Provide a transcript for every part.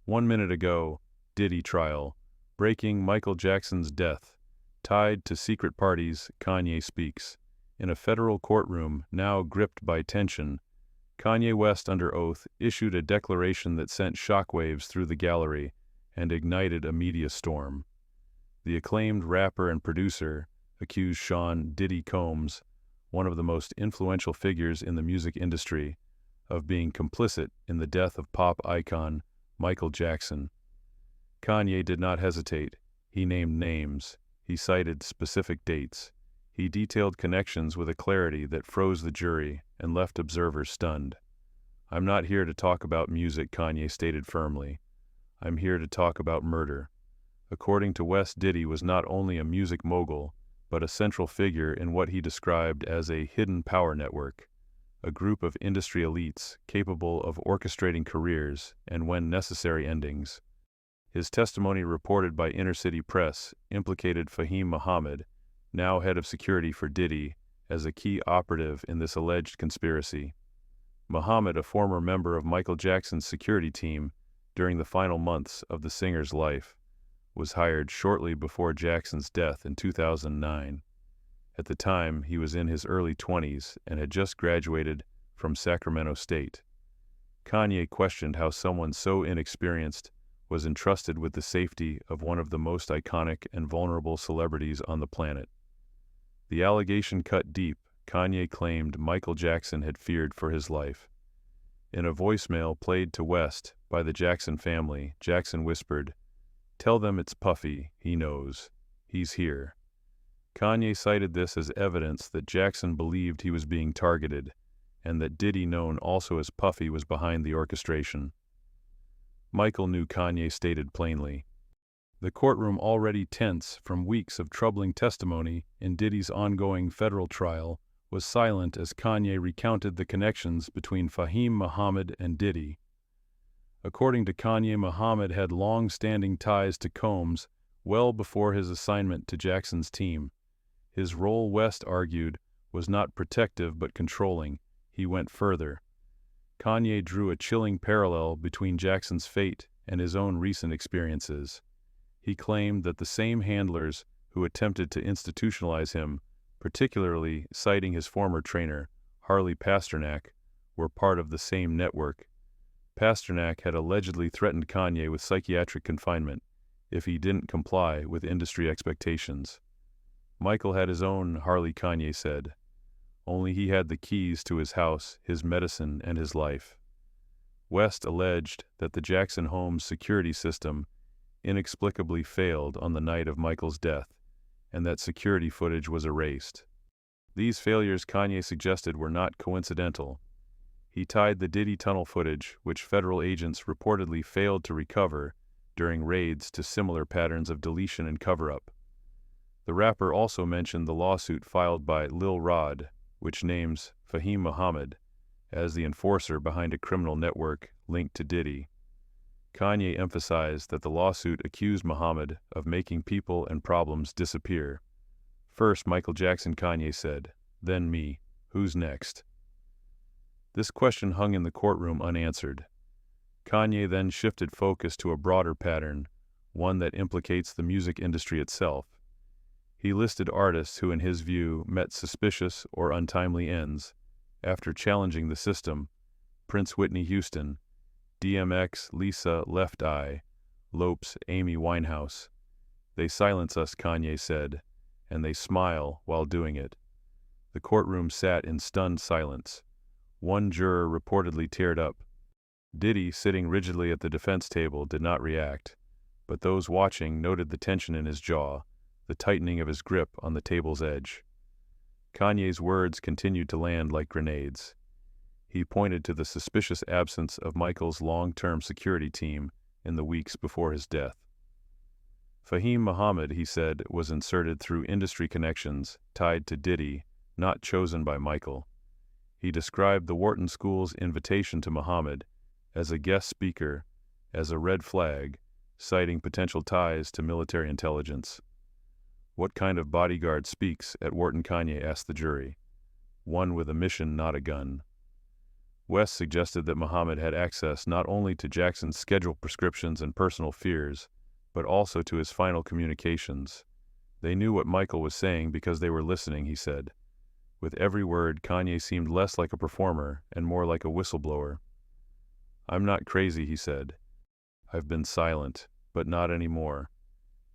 1 minute ago, Diddy trial. Breaking Michael Jackson's death. Tied to secret parties, Kanye speaks. In a federal courtroom, now gripped by tension, Kanye West, under oath, issued a declaration that sent shockwaves through the gallery and ignited a media storm. The acclaimed rapper and producer accused Sean "Diddy" Combs, one of the most influential figures in the music industry, of being complicit in the death of pop icon Michael Jackson. Kanye did not hesitate. He named names. He cited specific dates. He detailed connections with a clarity that froze the jury and left observers stunned. "I'm not here to talk about music," Kanye stated firmly. "I'm here to talk about murder." According to West, Diddy was not only a music mogul, but a central figure in what he described as a hidden power network, a group of industry elites capable of orchestrating careers and, when necessary, endings. His testimony, reported by Inner City Press, implicated Fahim Muhammad, now head of security for Diddy, as a key operative in this alleged conspiracy. Muhammad, a former member of Michael Jackson's security team during the final months of the singer's life, was hired shortly before Jackson's death in 2009. At the time, he was in his early 20s and had just graduated from Sacramento State. Kanye questioned how someone so inexperienced was entrusted with the safety of one of the most iconic and vulnerable celebrities on the planet. The allegation cut deep. Kanye claimed Michael Jackson had feared for his life. In a voicemail played to West by the Jackson family, Jackson whispered, "Tell them it's Puffy, he knows. He's here." Kanye cited this as evidence that Jackson believed he was being targeted, and that Diddy, known also as Puffy, was behind the orchestration. Michael knew, Kanye stated plainly. The courtroom, already tense from weeks of troubling testimony in Diddy's ongoing federal trial, was silent as Kanye recounted the connections between Fahim Muhammad and Diddy. According to Kanye, Muhammad had long-standing ties to Combs well before his assignment to Jackson's team. His role, West argued, was not protective but controlling. He went further. Kanye drew a chilling parallel between Jackson's fate and his own recent experiences. He claimed that the same handlers who attempted to institutionalize him, particularly citing his former trainer, Harley Pasternak, were part of the same network. Pasternak had allegedly threatened Kanye with psychiatric confinement if he didn't comply with industry expectations. Michael had his own Harley, Kanye said. Only he had the keys to his house, his medicine, and his life. West alleged that the Jackson home's security system inexplicably failed on the night of Michael's death, and that security footage was erased. These failures, Kanye suggested, were not coincidental. He tied the Diddy tunnel footage, which federal agents reportedly failed to recover during raids, to similar patterns of deletion and cover-up. The rapper also mentioned the lawsuit filed by Lil Rod, which names Fahim Muhammad as the enforcer behind a criminal network linked to Diddy. Kanye emphasized that the lawsuit accused Muhammad of making people and problems disappear. "First Michael Jackson," Kanye said, "then me. Who's next?" This question hung in the courtroom unanswered. Kanye then shifted focus to a broader pattern, one that implicates the music industry itself. He listed artists who, in his view, met suspicious or untimely ends after challenging the system: Prince, Whitney Houston; DMX, Lisa, Left Eye; Lopes, Amy Winehouse. "They silence us," Kanye said, "and they smile while doing it." The courtroom sat in stunned silence. One juror reportedly teared up. Diddy, sitting rigidly at the defense table, did not react, but those watching noted the tension in his jaw, the tightening of his grip on the table's edge. Kanye's words continued to land like grenades. He pointed to the suspicious absence of Michael's long-term security team in the weeks before his death. Fahim Muhammad, he said, was inserted through industry connections tied to Diddy, not chosen by Michael. He described the Wharton School's invitation to Muhammad as a guest speaker as a red flag, citing potential ties to military intelligence. "What kind of bodyguard speaks at Wharton?" Kanye asked the jury. "One with a mission, not a gun." West suggested that Muhammad had access not only to Jackson's scheduled prescriptions and personal fears, but also to his final communications. They knew what Michael was saying because they were listening, he said. With every word, Kanye seemed less like a performer and more like a whistleblower. "I'm not crazy," he said. "I've been silent, but not anymore."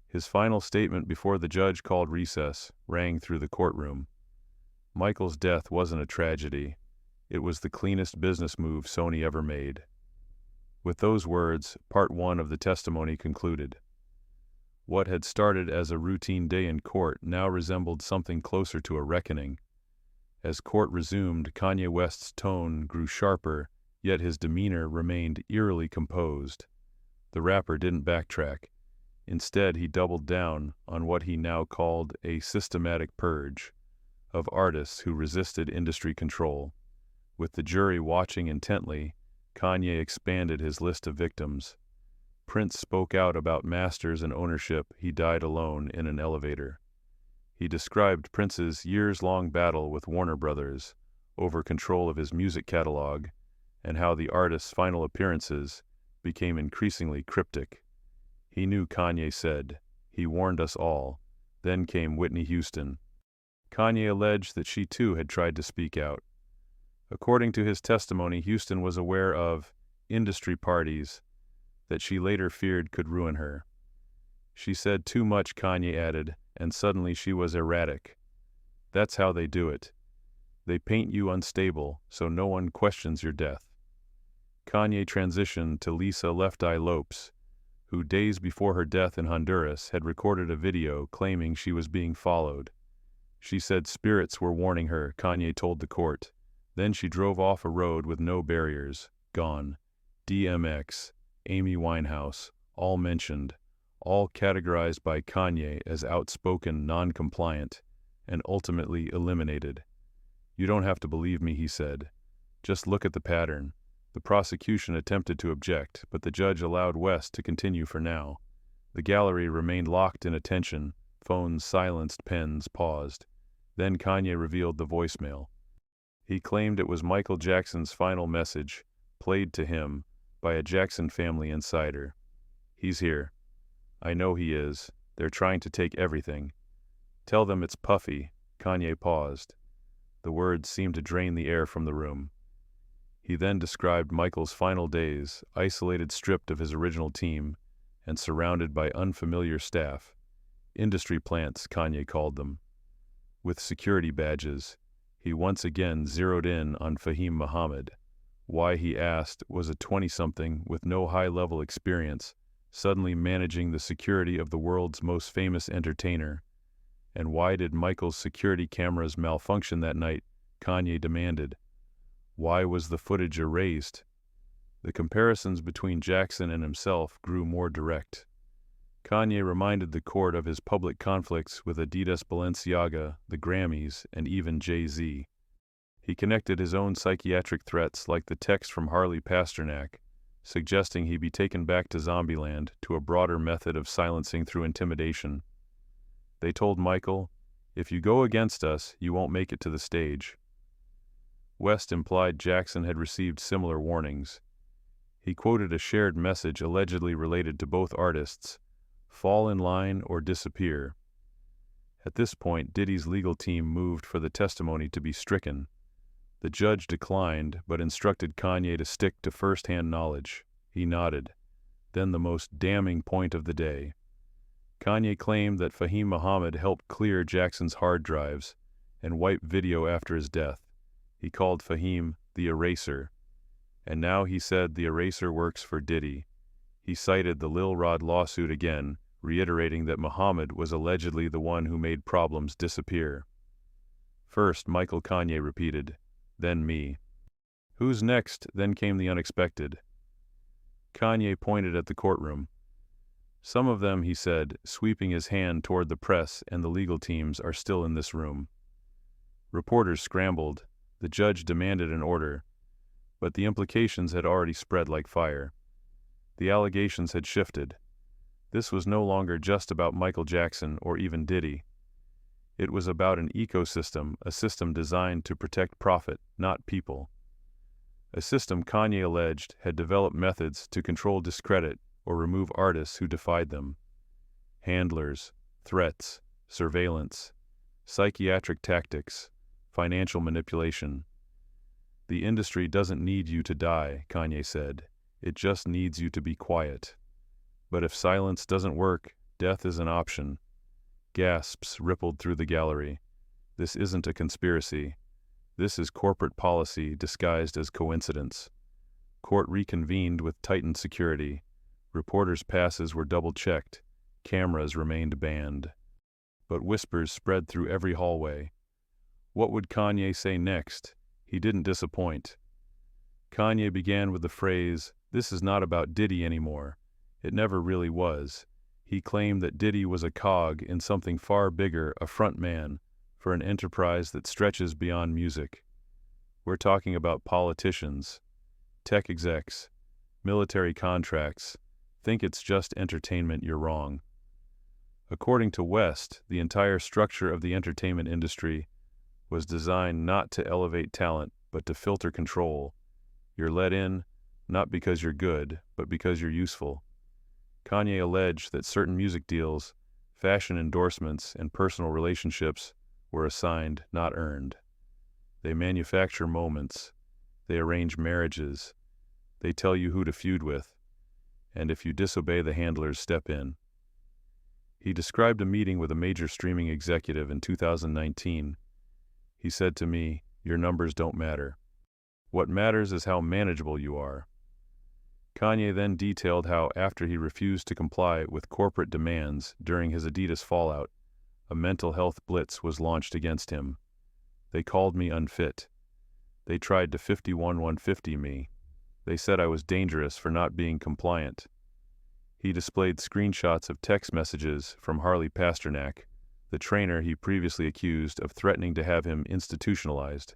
His final statement before the judge called recess rang through the courtroom. Michael's death wasn't a tragedy. It was the cleanest business move Sony ever made. With those words, part one of the testimony concluded. What had started as a routine day in court now resembled something closer to a reckoning. As court resumed, Kanye West's tone grew sharper, yet his demeanor remained eerily composed. The rapper didn't backtrack. Instead, he doubled down on what he now called a systematic purge of artists who resisted industry control. With the jury watching intently, Kanye expanded his list of victims. Prince spoke out about masters and ownership. He died alone in an elevator. He described Prince's years-long battle with Warner Brothers over control of his music catalog and how the artist's final appearances became increasingly cryptic. He knew, Kanye said. He warned us all. Then came Whitney Houston. Kanye alleged that she too had tried to speak out. According to his testimony, Houston was aware of industry parties that she later feared could ruin her. She said too much, Kanye added, and suddenly she was erratic. That's how they do it. They paint you unstable so no one questions your death. Kanye transitioned to Lisa Left Eye Lopes, who days before her death in Honduras had recorded a video claiming she was being followed. She said spirits were warning her, Kanye told the court. Then she drove off a road with no barriers. Gone. DMX, Amy Winehouse, all mentioned, all categorized by Kanye as outspoken, non-compliant, and ultimately eliminated. You don't have to believe me, he said. Just look at the pattern. The prosecution attempted to object, but the judge allowed West to continue for now. The gallery remained locked in attention, phones silenced, pens paused. Then Kanye revealed the voicemail. He claimed it was Michael Jackson's final message, played to him by a Jackson family insider. He's here. I know he is. They're trying to take everything. Tell them it's Puffy. Kanye paused. The words seemed to drain the air from the room. He then described Michael's final days, isolated, stripped of his original team, and surrounded by unfamiliar staff. Industry plants, Kanye called them. With security badges, he once again zeroed in on Fahim Muhammad. Why, he asked, was a 20-something with no high-level experience suddenly managing the security of the world's most famous entertainer? And why did Michael's security cameras malfunction that night? Kanye demanded. Why was the footage erased? The comparisons between Jackson and himself grew more direct. Kanye reminded the court of his public conflicts with Adidas, Balenciaga, the Grammys, and even Jay-Z. He connected his own psychiatric threats like the text from Harley Pasternak, suggesting he be taken back to Zombieland, to a broader method of silencing through intimidation. They told Michael, if you go against us, you won't make it to the stage. West implied Jackson had received similar warnings. He quoted a shared message allegedly related to both artists, fall in line or disappear. At this point, Diddy's legal team moved for the testimony to be stricken. The judge declined, but instructed Kanye to stick to first-hand knowledge. He nodded. Then the most damning point of the day. Kanye claimed that Fahim Muhammad helped clear Jackson's hard drives and wipe video after his death. He called Fahim the eraser. And now he said the eraser works for Diddy. He cited the Lil Rod lawsuit again, reiterating that Muhammad was allegedly the one who made problems disappear. First, Michael, Kanye repeated. Then me. Who's next? Then came the unexpected. Kanye pointed at the courtroom. Some of them, he said, sweeping his hand toward the press and the legal teams, are still in this room. Reporters scrambled. The judge demanded an order. But the implications had already spread like fire. The allegations had shifted. This was no longer just about Michael Jackson or even Diddy. It was about an ecosystem, a system designed to protect profit, not people. a system Kanye alleged had developed methods to control discredit or remove artists who defied them. Handlers, threats, surveillance, psychiatric tactics, financial manipulation. The industry doesn't need you to die, Kanye said. It just needs you to be quiet. But if silence doesn't work, death is an option. Gasps rippled through the gallery. This isn't a conspiracy. This is corporate policy disguised as coincidence. Court reconvened with tightened security. Reporters' passes were double-checked. Cameras remained banned. But whispers spread through every hallway. What would Kanye say next? He didn't disappoint. Kanye began with the phrase, "This is not about Diddy anymore." It never really was. He claimed that Diddy was a cog in something far bigger, a front man, for an enterprise that stretches beyond music. We're talking about politicians, tech execs, military contracts. Think it's just entertainment, you're wrong. According to West, the entire structure of the entertainment industry was designed not to elevate talent, but to filter control. You're let in, not because you're good, but because you're useful. Kanye alleged that certain music deals, fashion endorsements, and personal relationships were assigned, not earned. They manufacture moments. They arrange marriages. They tell you who to feud with. And if you disobey, the handlers step in. He described a meeting with a major streaming executive in 2019. He said to me, "Your numbers don't matter. What matters is how manageable you are." Kanye then detailed how, after he refused to comply with corporate demands during his Adidas fallout, a mental health blitz was launched against him. They called me unfit. They tried to 51-150 me. They said I was dangerous for not being compliant. He displayed screenshots of text messages from Harley Pasternak, the trainer he previously accused of threatening to have him institutionalized.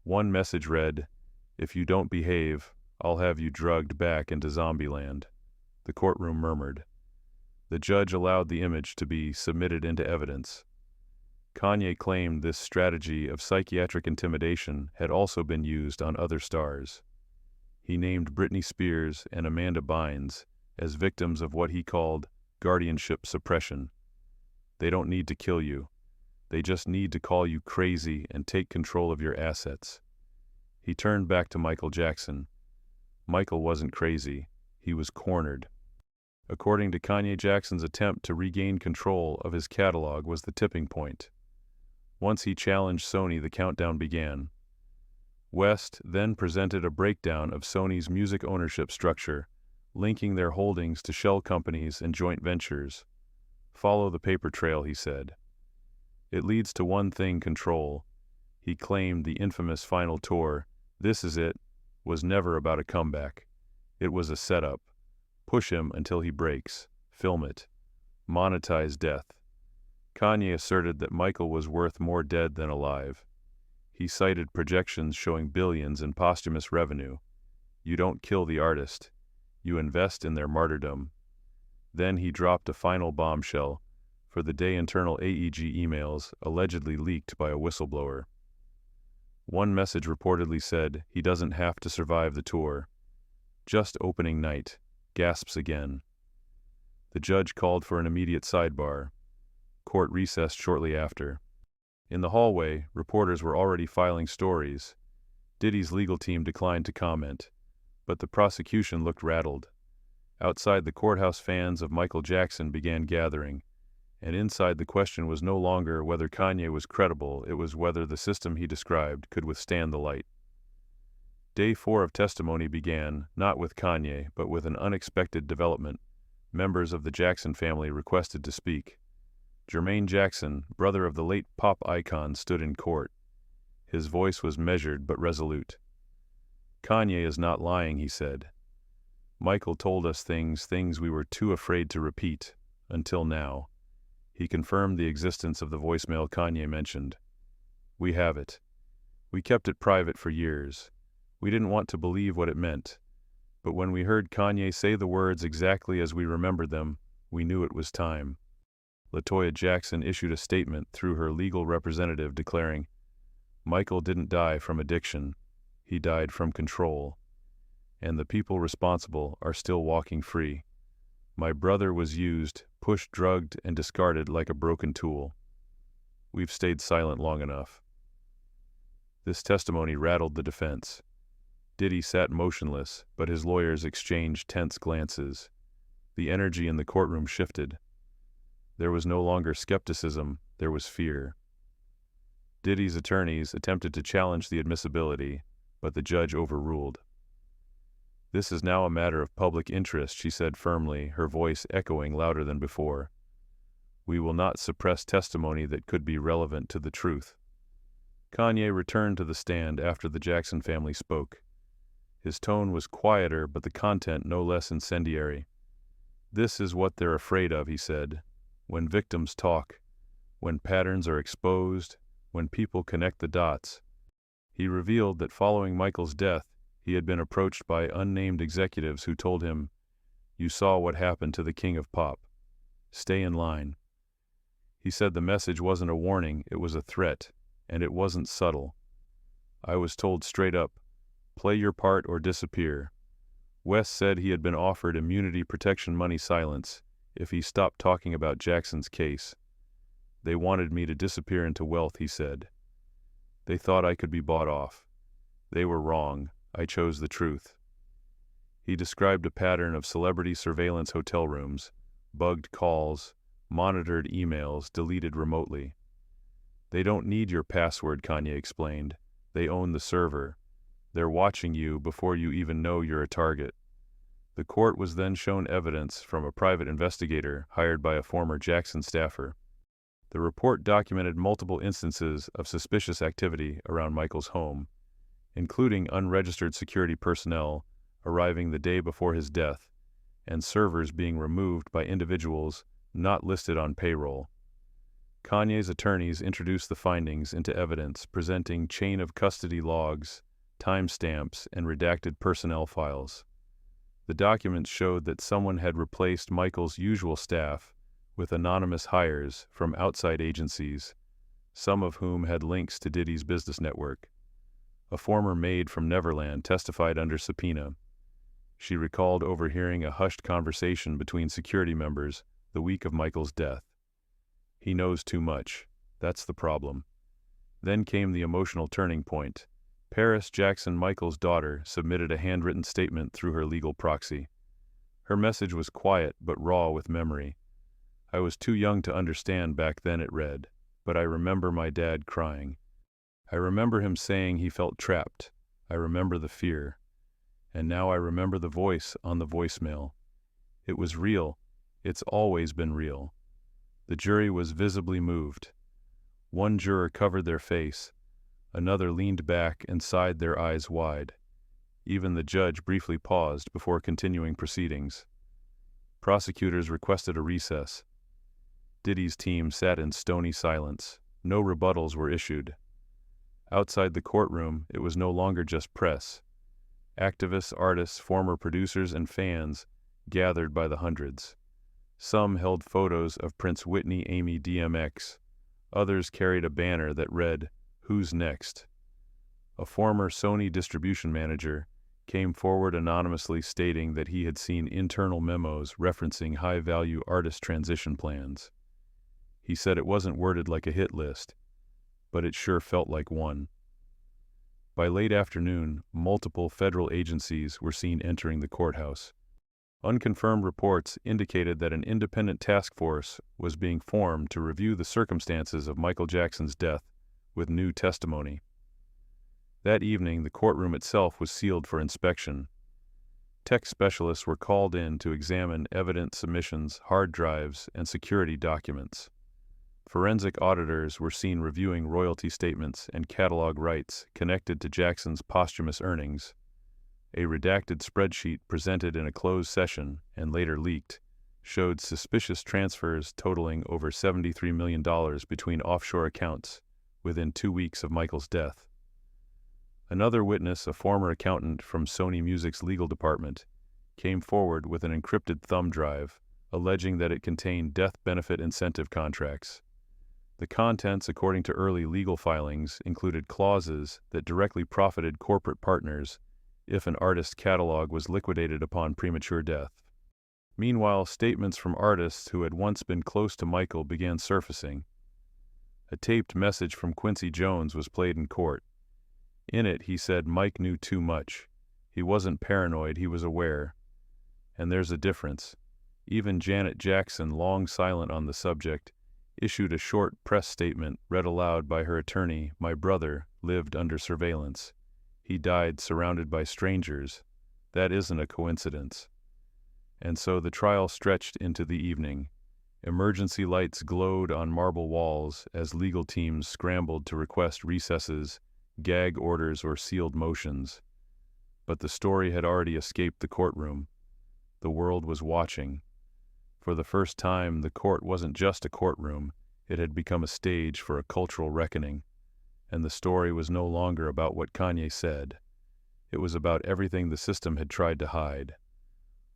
One message read, "If you don't behave, I'll have you drugged back into Zombieland." The courtroom murmured. The judge allowed the image to be submitted into evidence. Kanye claimed this strategy of psychiatric intimidation had also been used on other stars. He named Britney Spears and Amanda Bynes as victims of what he called guardianship suppression. They don't need to kill you. They just need to call you crazy and take control of your assets. He turned back to Michael Jackson. Michael wasn't crazy. He was cornered. According to Kanye, Jackson's attempt to regain control of his catalog was the tipping point. Once he challenged Sony, the countdown began. West then presented a breakdown of Sony's music ownership structure, linking their holdings to shell companies and joint ventures. "Follow the paper trail," he said. "It leads to one thing: control." He claimed the infamous final tour, "This Is It," was never about a comeback. It was a setup. Push him until he breaks. Film it. Monetize death. Kanye asserted that Michael was worth more dead than alive. He cited projections showing billions in posthumous revenue. You don't kill the artist. You invest in their martyrdom. Then he dropped a final bombshell for the day: internal AEG emails allegedly leaked by a whistleblower. One message reportedly said, "He doesn't have to survive the tour. Just opening night." Gasps again. The judge called for an immediate sidebar. Court recessed shortly after. In the hallway, reporters were already filing stories. Diddy's legal team declined to comment, but the prosecution looked rattled. Outside the courthouse, fans of Michael Jackson began gathering, and inside the question was no longer whether Kanye was credible, it was whether the system he described could withstand the light. Day 4 of testimony began, not with Kanye, but with an unexpected development. Members of the Jackson family requested to speak. Jermaine Jackson, brother of the late pop icon, stood in court. His voice was measured but resolute. "Kanye is not lying," he said. "Michael told us things we were too afraid to repeat, until now." He confirmed the existence of the voicemail Kanye mentioned. "We have it. We kept it private for years. We didn't want to believe what it meant. But when we heard Kanye say the words exactly as we remembered them, we knew it was time." LaToya Jackson issued a statement through her legal representative declaring, "Michael didn't die from addiction. He died from control, and the people responsible are still walking free. My brother was used, pushed, drugged, and discarded like a broken tool. We've stayed silent long enough." This testimony rattled the defense. Diddy sat motionless, but his lawyers exchanged tense glances. The energy in the courtroom shifted. There was no longer skepticism, there was fear. Diddy's attorneys attempted to challenge the admissibility, but the judge overruled. "This is now a matter of public interest," she said firmly, her voice echoing louder than before. "We will not suppress testimony that could be relevant to the truth." Kanye returned to the stand after the Jackson family spoke. His tone was quieter, but the content no less incendiary. "This is what they're afraid of," he said. "When victims talk, when patterns are exposed, when people connect the dots." He revealed that following Michael's death, he had been approached by unnamed executives who told him, "You saw what happened to the king of pop. Stay in line." He said the message wasn't a warning, it was a threat, and it wasn't subtle. "I was told straight up, play your part or disappear." West said he had been offered immunity protection money silence if he stopped talking about Jackson's case. "They wanted me to disappear into wealth," he said. "They thought I could be bought off. They were wrong. I chose the truth." He described a pattern of celebrity surveillance hotel rooms, bugged calls, monitored emails deleted remotely. "They don't need your password," Kanye explained. "They own the server. They're watching you before you even know you're a target." The court was then shown evidence from a private investigator hired by a former Jackson staffer. The report documented multiple instances of suspicious activity around Michael's home, including unregistered security personnel arriving the day before his death, and servers being removed by individuals not listed on payroll. Kanye's attorneys introduced the findings into evidence, presenting chain of custody logs, timestamps, and redacted personnel files. The documents showed that someone had replaced Michael's usual staff with anonymous hires from outside agencies, some of whom had links to Diddy's business network. A former maid from Neverland testified under subpoena. She recalled overhearing a hushed conversation between security members the week of Michael's death. "He knows too much. That's the problem." Then came the emotional turning point. Paris Jackson, Michael's daughter, submitted a handwritten statement through her legal proxy. Her message was quiet but raw with memory. "I was too young to understand back then," it read, "but I remember my dad crying. I remember him saying he felt trapped. I remember the fear. And now I remember the voice on the voicemail. It was real. It's always been real." The jury was visibly moved. One juror covered their face. Another leaned back and sighed, their eyes wide. Even the judge briefly paused before continuing proceedings. Prosecutors requested a recess. Diddy's team sat in stony silence. No rebuttals were issued. Outside the courtroom, it was no longer just press. Activists, artists, former producers, and fans gathered by the hundreds. Some held photos of Prince Whitney Amy DMX. Others carried a banner that read, "Who's next?" A former Sony distribution manager came forward anonymously stating that he had seen internal memos referencing high-value artist transition plans. He said it wasn't worded like a hit list, but it sure felt like one. By late afternoon, multiple federal agencies were seen entering the courthouse. Unconfirmed reports indicated that an independent task force was being formed to review the circumstances of Michael Jackson's death with new testimony. That evening, the courtroom itself was sealed for inspection. Tech specialists were called in to examine evidence submissions, hard drives, and security documents. Forensic auditors were seen reviewing royalty statements and catalog rights connected to Jackson's posthumous earnings. A redacted spreadsheet presented in a closed session and later leaked showed suspicious transfers totaling over $73 million between offshore accounts within 2 weeks of Michael's death. Another witness, a former accountant from Sony Music's legal department, came forward with an encrypted thumb drive, alleging that it contained death benefit incentive contracts. The contents, according to early legal filings, included clauses that directly profited corporate partners if an artist's catalog was liquidated upon premature death. Meanwhile, statements from artists who had once been close to Michael began surfacing. A taped message from Quincy Jones was played in court. In it, he said Mike knew too much. He wasn't paranoid, he was aware. And there's a difference. Even Janet Jackson, long silent on the subject, issued a short press statement read aloud by her attorney. My brother lived under surveillance. He died surrounded by strangers. That isn't a coincidence. And so the trial stretched into the evening. Emergency lights glowed on marble walls as legal teams scrambled to request recesses, gag orders, or sealed motions. But the story had already escaped the courtroom. The world was watching. For the first time, the court wasn't just a courtroom, it had become a stage for a cultural reckoning. And the story was no longer about what Kanye said. It was about everything the system had tried to hide.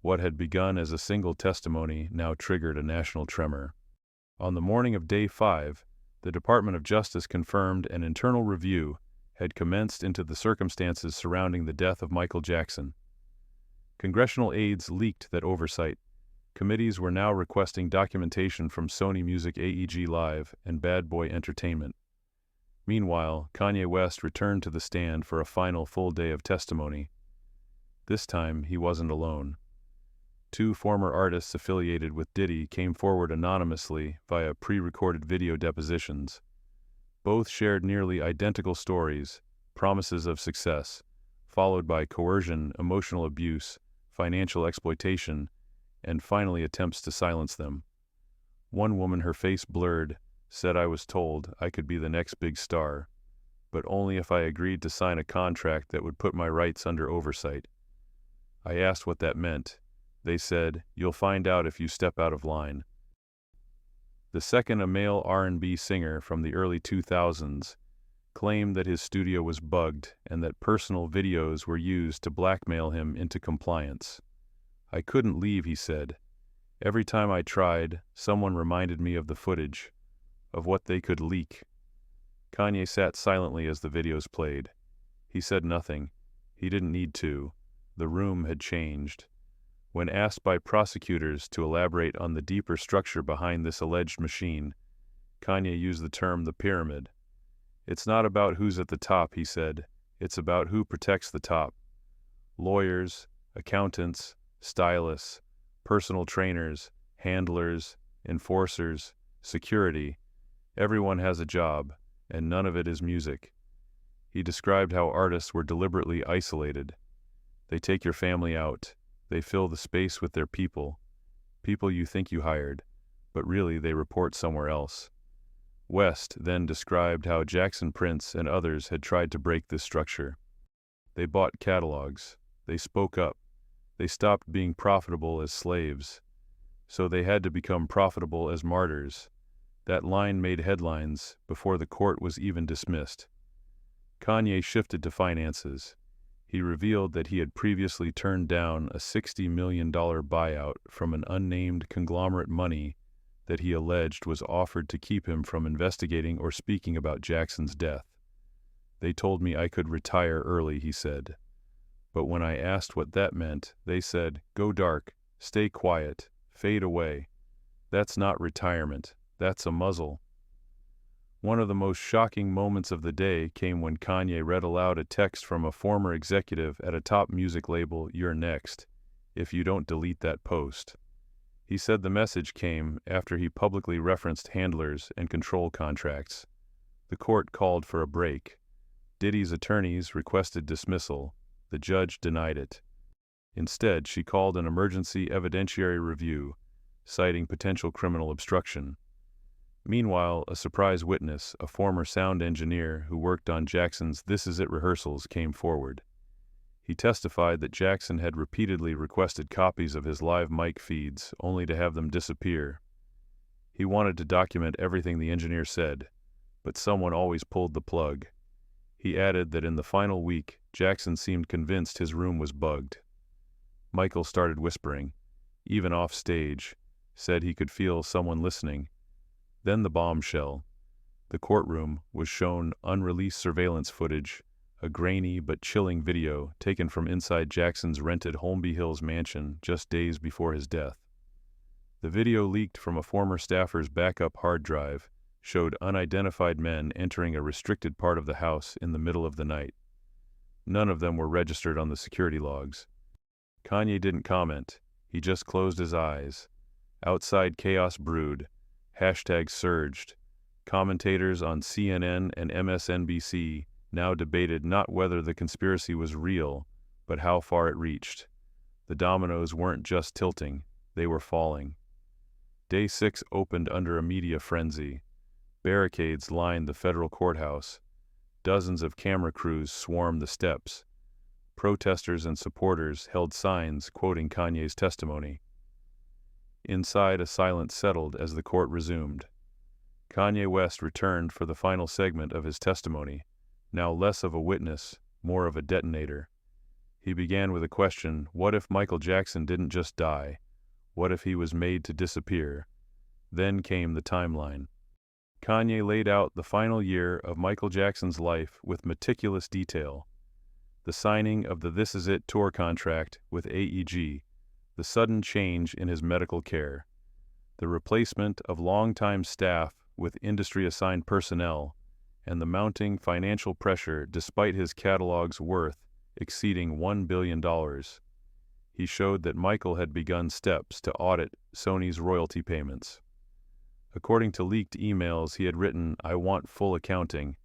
What had begun as a single testimony now triggered a national tremor. On the morning of Day 5, the Department of Justice confirmed an internal review had commenced into the circumstances surrounding the death of Michael Jackson. Congressional aides leaked that oversight. Committees were now requesting documentation from Sony Music AEG Live and Bad Boy Entertainment. Meanwhile, Kanye West returned to the stand for a final full day of testimony. This time, he wasn't alone. Two former artists affiliated with Diddy came forward anonymously via pre-recorded video depositions. Both shared nearly identical stories, promises of success, followed by coercion, emotional abuse, financial exploitation, and finally attempts to silence them. One woman, her face blurred, said, I was told I could be the next big star, but only if I agreed to sign a contract that would put my rights under oversight. I asked what that meant. They said, you'll find out if you step out of line. The second, a male R&B singer from the early 2000s, claimed that his studio was bugged and that personal videos were used to blackmail him into compliance. I couldn't leave, he said. Every time I tried, someone reminded me of the footage, of what they could leak. Kanye sat silently as the videos played. He said nothing. He didn't need to. The room had changed. When asked by prosecutors to elaborate on the deeper structure behind this alleged machine, Kanye used the term the pyramid. It's not about who's at the top, he said. It's about who protects the top. Lawyers, accountants, stylists, personal trainers, handlers, enforcers, security. Everyone has a job, and none of it is music. He described how artists were deliberately isolated. They take your family out. They fill the space with their people you think you hired, but really they report somewhere else. West then described how Jackson Prince and others had tried to break this structure. They bought catalogs. They spoke up. They stopped being profitable as slaves. So they had to become profitable as martyrs. That line made headlines before the court was even dismissed. Kanye shifted to finances. He revealed that he had previously turned down a $60 million buyout from an unnamed conglomerate money that he alleged was offered to keep him from investigating or speaking about Jackson's death. They told me I could retire early, he said. But when I asked what that meant, they said, go dark, stay quiet, fade away. That's not retirement, that's a muzzle. One of the most shocking moments of the day came when Kanye read aloud a text from a former executive at a top music label, "You're next, if you don't delete that post." He said the message came after he publicly referenced handlers and control contracts. The court called for a break. Diddy's attorneys requested dismissal. The judge denied it. Instead, she called an emergency evidentiary review, citing potential criminal obstruction. Meanwhile, a surprise witness, a former sound engineer who worked on Jackson's This Is It rehearsals, came forward. He testified that Jackson had repeatedly requested copies of his live mic feeds, only to have them disappear. He wanted to document everything the engineer said, but someone always pulled the plug. He added that in the final week, Jackson seemed convinced his room was bugged. Michael started whispering, even off stage, said he could feel someone listening. Then the bombshell. The courtroom was shown unreleased surveillance footage, a grainy but chilling video taken from inside Jackson's rented Holmby Hills mansion just days before his death. The video, leaked from a former staffer's backup hard drive, showed unidentified men entering a restricted part of the house in the middle of the night. None of them were registered on the security logs. Kanye didn't comment. He just closed his eyes. Outside, chaos brewed. Hashtags surged. Commentators on CNN and MSNBC now debated not whether the conspiracy was real, but how far it reached. The dominoes weren't just tilting, they were falling. Day 6 opened under a media frenzy. Barricades lined the federal courthouse. Dozens of camera crews swarmed the steps. Protesters and supporters held signs quoting Kanye's testimony. Inside, a silence settled as the court resumed. Kanye West returned for the final segment of his testimony, now less of a witness, more of a detonator. He began with a question: what if Michael Jackson didn't just die? What if he was made to disappear? Then came the timeline. Kanye laid out the final year of Michael Jackson's life with meticulous detail. The signing of the This Is It tour contract with AEG, the sudden change in his medical care, the replacement of longtime staff with industry-assigned personnel, and the mounting financial pressure despite his catalog's worth exceeding $1 billion. He showed that Michael had begun steps to audit Sony's royalty payments. According to leaked emails, he had written, "I want full accounting.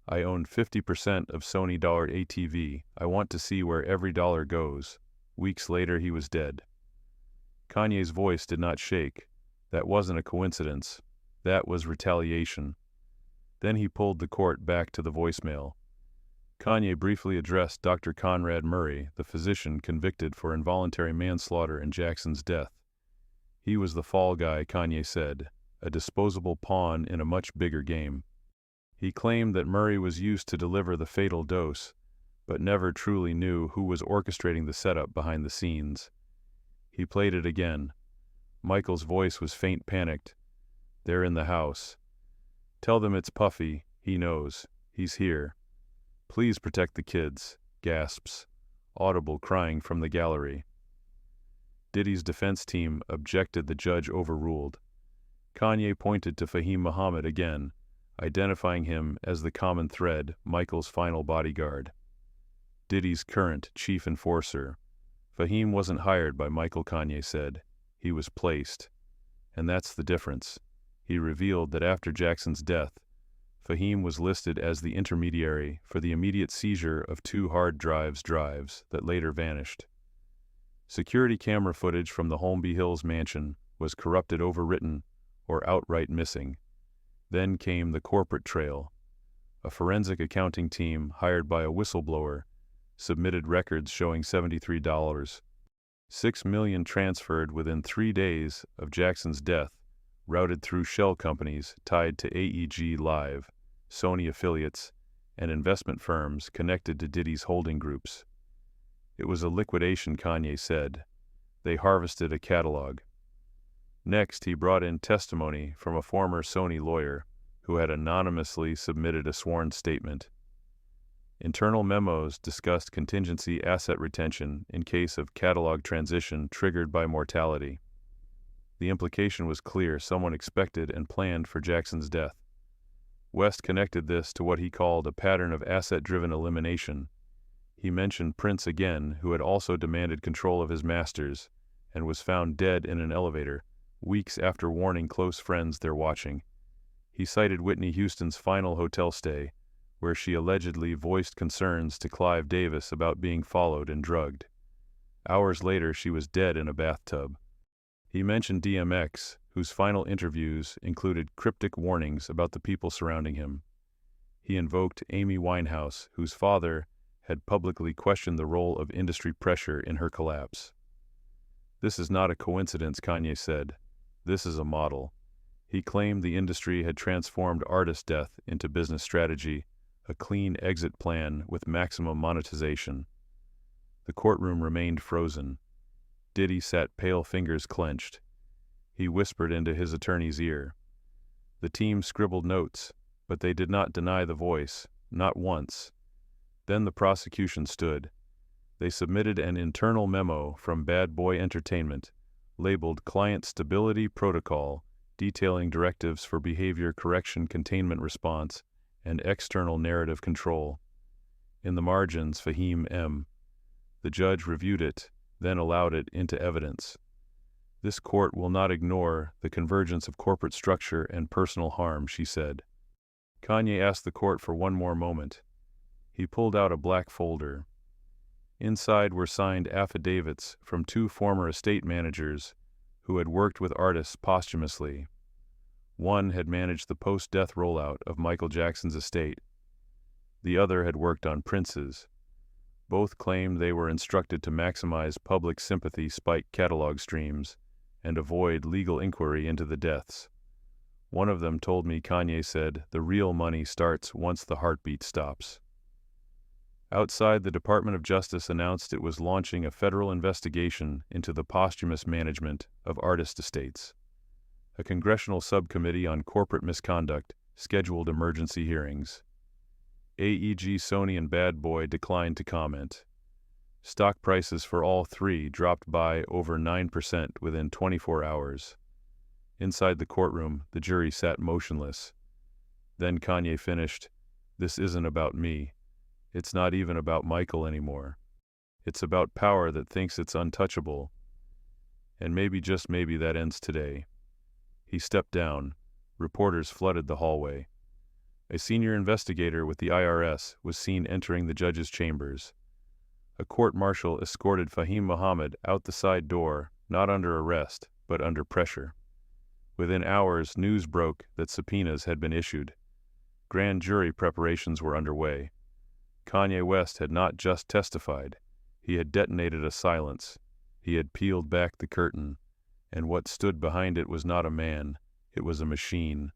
I own 50% of Sony ATV. I want to see where every dollar goes." Weeks later, he was dead. Kanye's voice did not shake. That wasn't a coincidence. That was retaliation. Then he pulled the court back to the voicemail. Kanye briefly addressed Dr. Conrad Murray, the physician convicted for involuntary manslaughter in Jackson's death. He was the fall guy, Kanye said, a disposable pawn in a much bigger game. He claimed that Murray was used to deliver the fatal dose, but never truly knew who was orchestrating the setup behind the scenes. He played it again. Michael's voice was faint, panicked. "They're in the house. Tell them it's Puffy. He knows. He's here. Please protect the kids." Gasps. Audible crying from the gallery. Diddy's defense team objected. The judge overruled. Kanye pointed to Fahim Muhammad again, identifying him as the common thread, Michael's final bodyguard. Diddy's current chief enforcer. Fahim wasn't hired by Michael, Kanye said. He was placed. And that's the difference. He revealed that after Jackson's death, Fahim was listed as the intermediary for the immediate seizure of 2 hard drives that later vanished. Security camera footage from the Holmby Hills mansion was corrupted, overwritten, or outright missing. Then came the corporate trail. A forensic accounting team hired by a whistleblower submitted records showing $73.6 million transferred within 3 days of Jackson's death, routed through shell companies tied to AEG Live, Sony affiliates, and investment firms connected to Diddy's holding groups. It was a liquidation, Kanye said. They harvested a catalog. Next, he brought in testimony from a former Sony lawyer who had anonymously submitted a sworn statement. Internal memos discussed contingency asset retention in case of catalog transition triggered by mortality. The implication was clear: someone expected and planned for Jackson's death. West connected this to what he called a pattern of asset-driven elimination. He mentioned Prince again, who had also demanded control of his masters and was found dead in an elevator, weeks after warning close friends they're watching. He cited Whitney Houston's final hotel stay, where she allegedly voiced concerns to Clive Davis about being followed and drugged. Hours later, she was dead in a bathtub. He mentioned DMX, whose final interviews included cryptic warnings about the people surrounding him. He invoked Amy Winehouse, whose father had publicly questioned the role of industry pressure in her collapse. "This is not a coincidence," Kanye said. "This is a model." He claimed the industry had transformed artist death into business strategy, a clean exit plan with maximum monetization. The courtroom remained frozen. Diddy sat, pale fingers clenched. He whispered into his attorney's ear. The team scribbled notes. But they did not deny the voice, not once. Then the prosecution stood. They submitted an internal memo from Bad Boy Entertainment, labeled Client Stability Protocol, detailing directives for behavior correction containment response and external narrative control. In the margins, Fahim M. The judge reviewed it, then allowed it into evidence. This court will not ignore the convergence of corporate structure and personal harm, she said. Kanye asked the court for one more moment. He pulled out a black folder. Inside were signed affidavits from 2 former estate managers who had worked with artists posthumously. One had managed the post-death rollout of Michael Jackson's estate. The other had worked on Prince's. Both claimed they were instructed to maximize public sympathy spike catalog streams and avoid legal inquiry into the deaths. One of them told me Kanye said, "The real money starts once the heartbeat stops." Outside, the Department of Justice announced it was launching a federal investigation into the posthumous management of artist estates. A congressional subcommittee on corporate misconduct scheduled emergency hearings. AEG, Sony, and Bad Boy declined to comment. Stock prices for all 3 dropped by over 9% within 24 hours. Inside the courtroom, the jury sat motionless. Then Kanye finished, "This isn't about me. It's not even about Michael anymore. It's about power that thinks it's untouchable. And maybe, just maybe, that ends today." He stepped down. Reporters flooded the hallway. A senior investigator with the IRS was seen entering the judge's chambers. A court-martial escorted Fahim Muhammad out the side door, not under arrest, but under pressure. Within hours, news broke that subpoenas had been issued. Grand jury preparations were underway. Kanye West had not just testified. He had detonated a silence. He had peeled back the curtain, and what stood behind it was not a man, it was a machine.